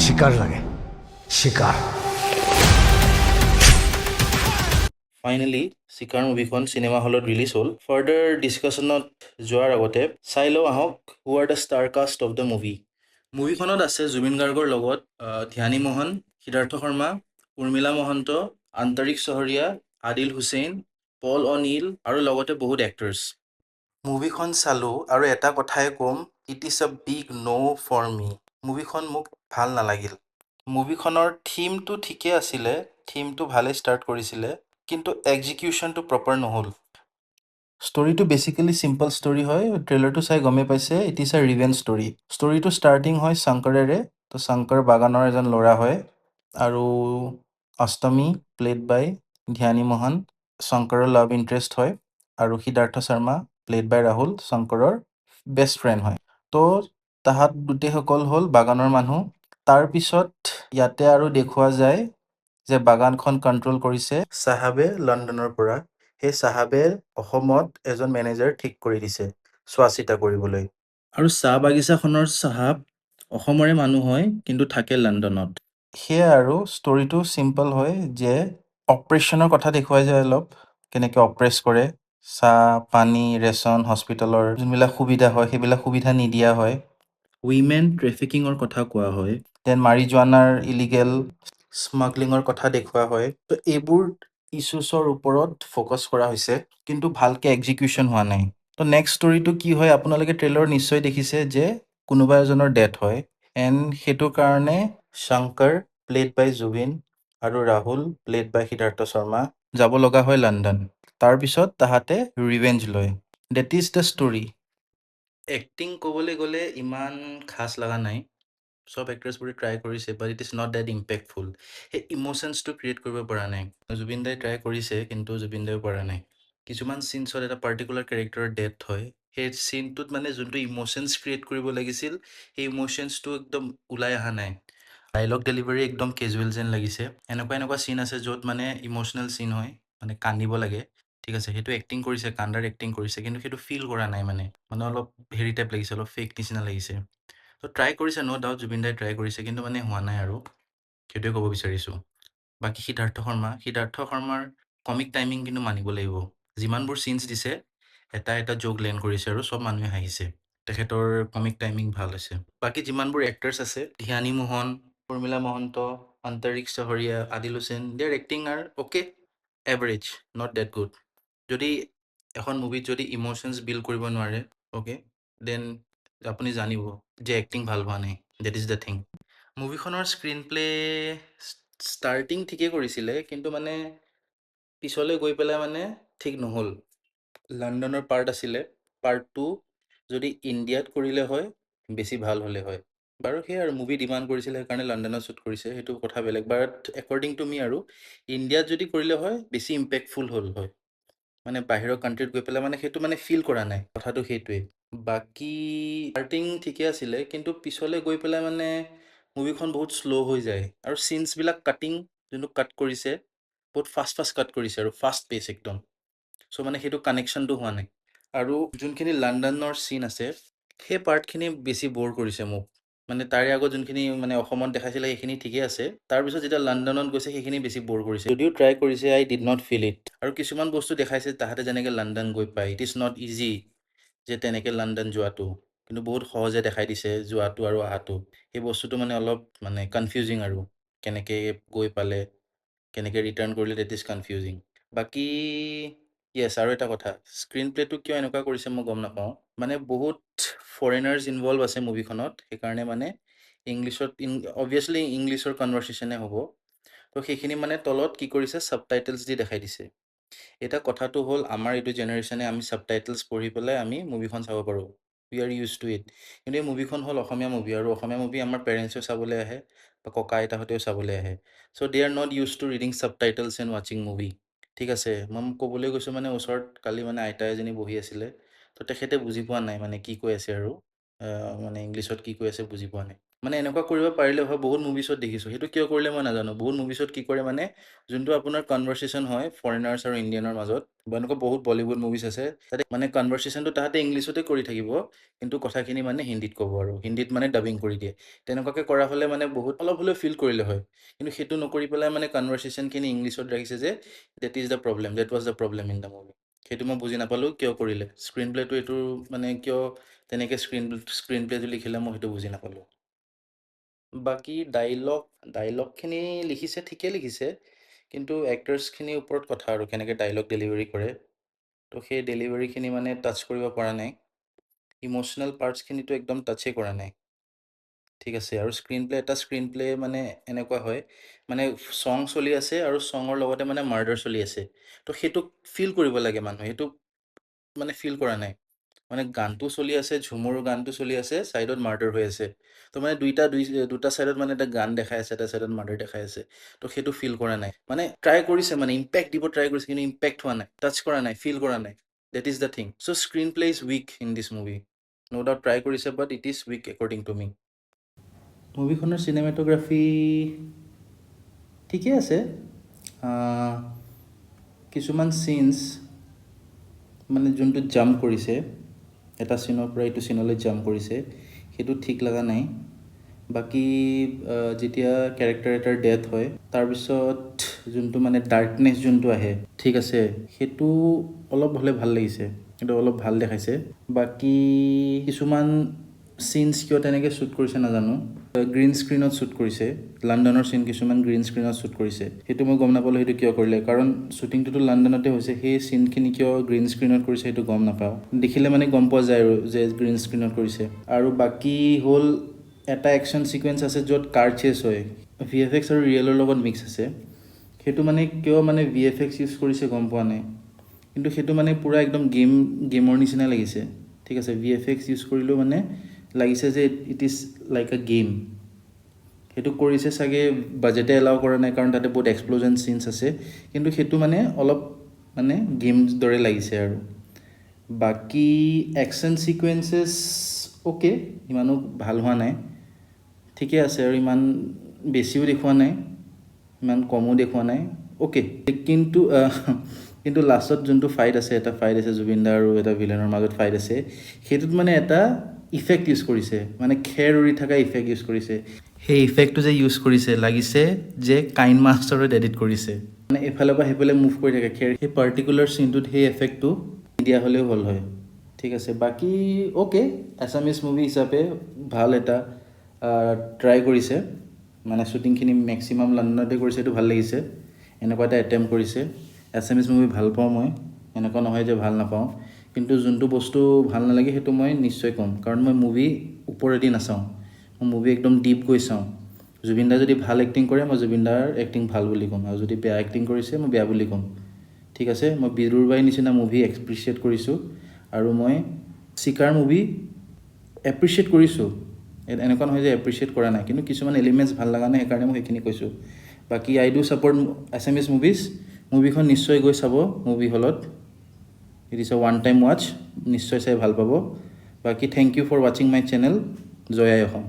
শিকাৰ লাগে শিকাৰ ফাইনেলি চিকাৰ মুভিখন চিনেমা হলত ৰিলিজ হ'ল। ফাৰ্ডাৰ ডিছকাশ্যনত যোৱাৰ আগতে চাই লওঁ আহক who are the star cast of the movie. মুভিখনত আছে জুবিন গাৰ্গৰ লগত ধ্যানী মোহন, সিদ্ধাৰ্থ শৰ্মা, উৰ্মিলা মহন্ত, আন্তৰিক চহৰীয়া, আদিল হুছেইন, পল অনিল আৰু লগতে বহুত এক্টাৰ্ছ। মুভিখন চালোঁ আৰু এটা কথাই ক'ম, it is a big no' for me. মুভিখন মোক ভাল নালাগিল। মুভিখনৰ থিমটো ঠিকে আছিলে, থিমটো ভালেই ষ্টাৰ্ট কৰিছিলে, কিন্তু এক্সিকিউশ্যনটো প্ৰপাৰ নহ'ল। ষ্টৰিটো বেচিকেলি চিম্পল ষ্টৰি হয়। ট্ৰেইলাৰটো চাই গমেই পাইছে it is a revenge story. ষ্টৰিটো ষ্টাৰ্টিং হয় শংকৰেৰে। তো শংকৰ বাগানৰ এজন ল'ৰা হয় আৰু অষ্টমী প্লেড বাই ধ্যানী মোহন শংকৰৰ লাভ ইণ্টাৰেষ্ট হয় আৰু সিদ্ধাৰ্থ শৰ্মা প্লেড বাই ৰাহুল শংকৰৰ বেষ্ট ফ্ৰেণ্ড হয়। তো তাহাঁত গোটেইসকল হ'ল বাগানৰ মানুহ। তাৰপিছত ইয়াতে আৰু দেখুওৱা যায় যে বাগানখন কণ্ট্ৰল কৰিছে চাহাবে লণ্ডনৰ পৰা। সেই চাহাবে অসমত এজন মেনেজাৰ ঠিক কৰি দিছে চোৱা চিতা কৰিবলৈ। আৰু চাহ বাগিচাখনৰ চাহাব অসমৰে মানুহ হয় কিন্তু থাকে লণ্ডনত। সেয়াই আৰু ষ্টৰিটো চিম্পল হয় যে অপাৰেশ্যনৰ কথা দেখুৱাই যায় অলপ, কেনেকৈ অপাৰেছ কৰে। চাহ, পানী, ৰেচন, হস্পিটেলৰ যোনবিলাক সুবিধা হয় সেইবিলাক সুবিধা নিদিয়া হয়। উইমেন ট্ৰেফিকিঙৰ কথা কোৱা হয়। দেন মাৰিজুৱানাৰ ইলিগেল স্মাগলিঙৰ কথা দেখুওৱা হয়। তো এইবোৰ ইছ্যুছৰ ওপৰত ফ'কাছ কৰা হৈছে, কিন্তু ভালকৈ এক্সিকিউশ্যন হোৱা নাই। তো নেক্সট ষ্টৰিটো কি হয়, আপোনালোকে ট্ৰেইলাৰ নিশ্চয় দেখিছে যে কোনোবা এজনৰ ডেথ হয়। এণ্ড সেইটো কাৰণে শংকৰ প্লেড বাই জুবিন আৰু ৰাহুল প্লেড বাই সিদ্ধাৰ্থ শৰ্মা যাব লগা হয় লণ্ডন। তাৰপিছত তাহাঁতে ৰিভেঞ্জ লয়। That is the story. Acting ক'বলৈ গ'লে ইমান খাছ লগা নাই। চব এক্ট্ৰেছবোৰে ট্ৰাই কৰিছে, but it is not that impactful. সেই ইম'শ্যনছটো ক্ৰিয়েট কৰিব পৰা নাই। জুবিন দাই ট্ৰাই কৰিছে, কিন্তু জুবিন দাইও পৰা নাই। কিছুমান চিনছত এটা পাৰ্টিকুলাৰ কেৰেক্টাৰৰ ডেথ হয়, সেই চিনটোত মানে যোনটো ইম'শ্যনছ ক্ৰিয়েট কৰিব লাগিছিল সেই ইম'শ্যনছটো একদম ওলাই অহা নাই। ডাইলগ ডেলিভাৰী একদম কেজুৱেল যেন লাগিছে। এনেকুৱা চিন আছে য'ত মানে ইম'শ্যনেল চিন হয়, মানে কান্দিব লাগে, ঠিক আছে, সেইটো এক্টিং কৰিছে, কান্দাৰ এক্টিং কৰিছে, কিন্তু সেইটো ফিল কৰা নাই। মানে অলপ হেৰি টাইপ লাগিছে, অলপ ফেক নিচিনা লাগিছে। তো ট্ৰাই কৰিছে, ন' ডাউট জুবিন দাই ট্ৰাই কৰিছে, কিন্তু মানে হোৱা নাই আৰু সেইটোৱে ক'ব বিচাৰিছোঁ। বাকী সিদ্ধাৰ্থ শৰ্মাৰ কমিক টাইমিং কিন্তু মানিব লাগিব। যিমানবোৰ চিনছ দিছে এটা জ'ক লেণ্ড কৰিছে আৰু চব মানুহে হাঁহিছে। তেখেতৰ কমিক টাইমিং ভাল হৈছে। বাকী যিমানবোৰ এক্টাৰ্ছ আছে, ধ্যানী Mohan, Urmila Mahanta, Antarik Saharia, Adil Hussain, their acting are okay, average, not that good. যদি এখন মুভিত যদি ইম'শ্যনছ বিল্ড কৰিব নোৱাৰে, অ'কে, দেন আপুনি জানিব যে এক্টিং ভাল হোৱা নাই। That is the thing. মুভিখনৰ স্ক্ৰীন প্লে ষ্টাৰ্টিং ঠিকে কৰিছিলে, কিন্তু মানে পিছলৈ গৈ পেলাই মানে ঠিক নহ'ল। লণ্ডনৰ পাৰ্ট আছিলে, পাৰ্ট 2 যদি ইণ্ডিয়াত কৰিলে হয় বেছি ভাল হ'লে হয়। বাৰু সেই আৰু মুভি ডিমাণ্ড কৰিছিলে সেইকাৰণে লণ্ডনত শ্বুট কৰিছে, সেইটো কথা বেলেগ। বাট একৰ্ডিং টু মি আৰু ইণ্ডিয়াত যদি কৰিলে হয় বেছি ইম্পেক্টফুল হ'ল হয়। মানে বাহিৰৰ কাণ্ট্ৰিত গৈ পেলাই মানে সেইটো মানে ফিল কৰা নাই, কথাটো সেইটোৱে। বাকী ষ্টাৰ্টিং ঠিকে আছিলে, কিন্তু পিছলৈ গৈ পেলাই মানে মুভিখন বহুত শ্ল' হৈ যায় আৰু চিনছবিলাক কাটিং যোনটো কাট কৰিছে বহুত ফাষ্ট কাট কৰিছে আৰু ফাষ্ট পেচ একদম। চ' মানে সেইটো কানেকশ্যনটো হোৱা নাই। আৰু যোনখিনি লণ্ডনৰ চিন আছে সেই পাৰ্টখিনি বেছি ব'ৰ কৰিছে মোক। মানে তাৰে আগত যোনখিনি মানে অসমত দেখাইছিলে সেইখিনি ঠিকে আছে, তাৰপিছত যেতিয়া লণ্ডনত গৈছে সেইখিনি বেছি ব'ৰ কৰিছে। যদিও ট্ৰাই কৰিছে, আই ডিড নট ফিল ইট। আৰু কিছুমান বস্তু দেখাইছে তাহাঁতে যেনেকৈ লণ্ডন গৈ পায়, ইট ইজ নট ইজি যে তেনেকৈ লণ্ডন যোৱাটো, কিন্তু বহুত সহজে দেখাই দিছে যোৱাটো আৰু অহাটো। সেই বস্তুটো মানে অলপ মানে কনফিউজিং আৰু কেনেকৈ গৈ পালে, কেনেকৈ ৰিটাৰ্ণ কৰিলে, ডেট ইজ কনফিউজিং। বাকী য়েছ, আৰু এটা কথা, স্ক্ৰীন প্লেটো কিয় এনেকুৱা কৰিছে মই গম নাপাওঁ। মানে বহুত ফৰেনাৰ্ছ ইনভল্ভ আছে মুভিখনত, সেইকাৰণে মানে ইংলিছত অবভিয়াছলি ইংলিছৰ কনভাৰ্চেশ্যনে হ'ব। তো সেইখিনি মানে তলত কি কৰিছে, ছাবটাইটেলছ দি দেখাই দিছে। এতিয়া কথাটো হ'ল আমাৰ এইটো জেনেৰেশ্যনে আমি ছাবটাইটেলছ পঢ়ি পেলাই আমি মুভিখন চাব পাৰোঁ, we are use to it. কিন্তু এই মুভিখন হ'ল অসমীয়া মুভি, আৰু অসমীয়া মুভি আমাৰ পেৰেণ্টছেও চাবলৈ আহে বা ককা আইতাহঁতেও চাবলৈ আহে। So' they are not used to reading subtitles and ৱাচিং মুভি। ঠিক আছে, মই ক'বলৈ গৈছোঁ মানে ওচৰত কালি মানে আইতা এজনী বহি আছিলে, তো তেখেতে বুজি পোৱা নাই মানে কি কৈ আছে আৰু মানে ইংলিছত কি কৈ আছে বুজি পোৱা নাই। মানে এনেকুৱা কৰিব পাৰিলে হয় বহুত মুভিছত দেখিছোঁ, সেইটো কিয় কৰিলে মই নাজানো। বহুত মুভিছত কি কৰে মানে যোনটো আপোনাৰ কনভাৰ্চেশ্যন হয় ফৰেনাৰ্ছ আৰু ইণ্ডিয়ানৰ মাজত, বা এনেকুৱা বহুত বলিউড মুভিজ আছে তাতে মানে কনভাৰ্চেশ্যনটো তাহাঁতে ইংলিছতে কৰি থাকিব, কিন্তু কথাখিনি মানে হিন্দীত ক'ব আৰু হিন্দীত মানে ডাবিং কৰি দিয়ে। তেনেকুৱাকৈ কৰা হ'লে মানে বহুত অলপ হ'লেও ফিল কৰিলে হয়, কিন্তু সেইটো নকৰি পেলাই মানে কনভাৰ্চেশ্যনখিনি ইংলিছত ৰাখিছে যে that is the problem, that was the problem in the movie. সেইটো মই বুজি নাপালোঁ কিয় কৰিলে, স্ক্ৰীন প্লেটো এইটো মানে কিয় তেনেকৈ স্ক্ৰীন প্লেটো লিখিলে মই সেইটো বুজি নাপালোঁ। বাকী ডাইলগখিনি লিখিছে ঠিকে লিখিছে, কিন্তু এক্টাৰ্ছখিনিৰ ওপৰত কথা আৰু কেনেকৈ ডাইলগ ডেলিভাৰী কৰে, তো সেই ডেলিভাৰীখিনি মানে টাচ কৰিব পৰা নাই। ইম'চনেল পাৰ্টছখিনিতো একদম টাচেই কৰা নাই। ঠিক আছে, আৰু স্ক্ৰীন প্লে মানে এনেকুৱা হয় মানে ছং চলি আছে আৰু ছঙৰ লগতে মানে মাৰ্ডাৰ চলি আছে, তো সেইটো ফিল কৰিব লাগে মানুহে, সেইটো মানে ফিল কৰা নাই। মানে গানটো চলি আছে, ঝুমুৰ গানটো চলি আছে, ছাইডত মাৰ্ডাৰ হৈ আছে, তো মানে দুটা ছাইডত মানে এটা গান দেখাই আছে, এটা ছাইডত মাৰ্ডাৰ দেখাই আছে, তো সেইটো ফিল কৰা নাই। মানে ট্ৰাই কৰিছে, মানে ইম্পেক্ট দিব ট্ৰাই কৰিছে, কিন্তু ইম্পেক্ট হোৱা নাই, টাচ কৰা নাই, ফিল কৰা নাই। That is the thing. So' screenplay is weak in this movie. No' doubt try কৰিছে, but it is weak according to me. মুভিখনৰ চিনেমেট'গ্ৰাফী ঠিকে আছে। কিছুমান চিনছ মানে যোনটো জাম্প কৰিছে, এটা চিনৰ পৰা এইটো চিনলৈ জাম্প কৰিছে, সেইটো ঠিক লগা নাই। বাকী যেতিয়া কেৰেক্টাৰ এটাৰ ডেথ হয় তাৰপিছত যোনটো মানে ডাৰ্কনেছ যোনটো আহে, ঠিক আছে, সেইটো অলপ হ'লে ভাল লাগিছে, সেইটো অলপ ভাল দেখাইছে। বাকী কিছুমান চিনছ কিয় তেনেকৈ শ্বুট কৰিছে নাজানো, গ্ৰীণ স্ক্ৰীণত শ্বুট কৰিছে, লণ্ডনৰ চিন কিছুমান গ্ৰীণ স্ক্ৰীণত শ্বুট কৰিছে, সেইটো মই গম নাপালোঁ সেইটো কিয় কৰিলে, কাৰণ শ্বুটিংটোতো লণ্ডনতে হৈছে, সেই চিনখিনি কিয় গ্ৰীণ স্ক্ৰীণত কৰিছে সেইটো গম নাপাওঁ। দেখিলে মানে গম পোৱা যায় আৰু যে গ্ৰীণ স্ক্ৰীণত কৰিছে। আৰু বাকী হ'ল এটা একশ্যন ছিকুৱেঞ্চ আছে য'ত কাৰ চেছ হয়, VFX আৰু ৰিয়েলৰ লগত মিক্স আছে, সেইটো মানে কিয় মানে VFX ইউজ কৰিছে গম পোৱা নাই, কিন্তু সেইটো মানে পূৰা একদম গেমৰ নিচিনা লাগিছে। ঠিক আছে, VFX ইউজ কৰিলেও মানে লাগিছে যে it is like a game. সেইটো কৰিছে চাগে বাজেটে এলাউ কৰা নাই, কাৰণ তাতে বহুত এক্সপ্ল'জন চিনছ আছে, কিন্তু সেইটো মানে অলপ মানে গেমছ দৰে লাগিছে আৰু। বাকী একশ্যন ছিকুৱেঞ্চেছ অ'কে, ইমানো ভাল হোৱা নাই, ঠিকে আছে, আৰু ইমান বেছিও দেখুওৱা নাই, ইমান কমো দেখুওৱা নাই, অ'কে। কিন্তু লাষ্টত যোনটো ফাইট আছে, এটা ফাইট আছে জুবিন দা আৰু এটা ভিলেনৰ মাজত ফাইট আছে, সেইটোত মানে এটা ইফেক্ট ইউজ কৰিছে, মানে খেৰ উৰি থকা ইফেক্ট ইউজ কৰিছে। সেই ইফেক্টটো যে ইউজ কৰিছে লাগিছে যে কাইন মাষ্টাৰত এডিট কৰিছে, মানে এফালৰ পৰা সেইফালে মুভ কৰি থাকে খেৰ, সেই পাৰ্টিকুলাৰ চিনটোত সেই এফেক্টটো দিয়া হ'লেও হ'ল হয়। ঠিক আছে, বাকী অ'কে, এছামিজ মুভি হিচাপে ভাল এটা ট্ৰাই কৰিছে, মানে শ্বুটিংখিনি মেক্সিমাম লণ্ডনতে কৰিছে, সেইটো ভাল লাগিছে, এনেকুৱা এটা এটেম্প কৰিছে। এছামিজ মুভি ভাল পাওঁ মই, এনেকুৱা নহয় যে ভাল নাপাওঁ, কিন্তু যোনটো বস্তু ভাল নালাগে সেইটো মই নিশ্চয় ক'ম, কাৰণ মই মুভি ওপৰেদি নাচাওঁ, মই মুভি একদম ডিপ গৈ চাওঁ। জুবিন দা যদি ভাল এক্টিং কৰে মই জুবিন দাৰ এক্টিং ভাল বুলি ক'ম, আৰু যদি বেয়া এক্টিং কৰিছে মই বেয়া বুলি ক'ম। ঠিক আছে, মই বিদুৰবাই নিচিনা মুভি এপ্ৰিচিয়েট কৰিছোঁ, আৰু মই চিকাৰ মুভি এপ্ৰিচিয়েট কৰিছোঁ, এনেকুৱা নহয় যে এপ্ৰিচিয়েট কৰা নাই, কিন্তু কিছুমান এলিমেণ্টছ ভাল লগা নাই, সেইকাৰণে মই সেইখিনি কৈছোঁ। বাকী I do support Assamese movies, মুভিখন নিশ্চয় গৈ চাব মুভি হলত, it is a one time watch, নিশ্চয় চাই ভাল পাব। বাকী থেংক ইউ ফৰ ৱাচিং my channel, Jay I Assam.